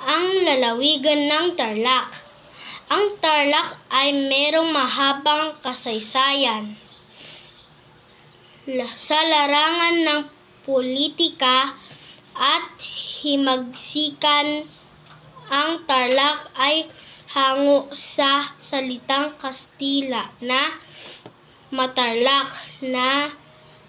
Ang lalawigan ng Tarlac. Ang Tarlac ay merong mahabang kasaysayan sa larangan ng politika at himagsikan. Ang Tarlac ay hango sa salitang Kastila na Matarlak na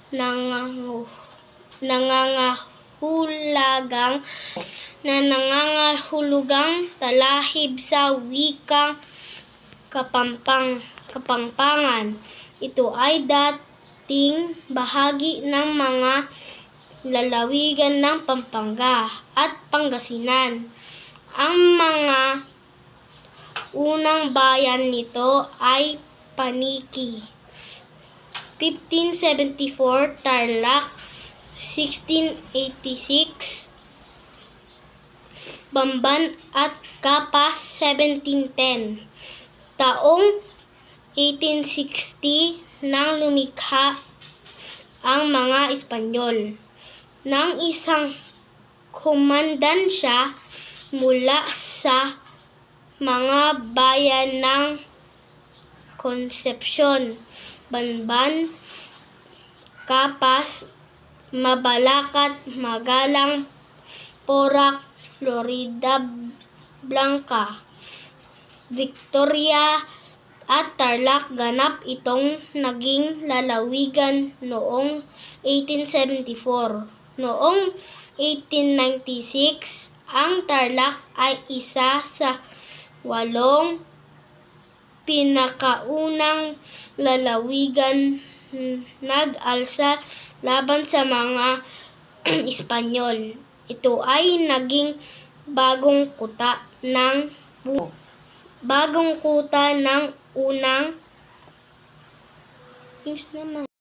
nangangahulugang talahib sa wikang Kapampangan. Ito ay dating bahagi ng mga lalawigan ng Pampanga at Pangasinan. Ang mga unang bayan nito ay Paniki, 1574, Tarlac, 1686, Bamban at Capas, 1710. Taong 1860 nang lumikha ang mga Espanyol ng isang komandansya mula sa mga bayan ng Concepcion, Banban, Capas, Mabalacat, Magalang, Porac, Floridablanca, Victoria at Tarlac. Ganap itong naging lalawigan noong 1874. Noong 1896, ang Tarlac ay isa sa 8 pinakaunang lalawigan nag-alsa laban sa mga Espanyol. Ito ay naging bagong kuta ng unang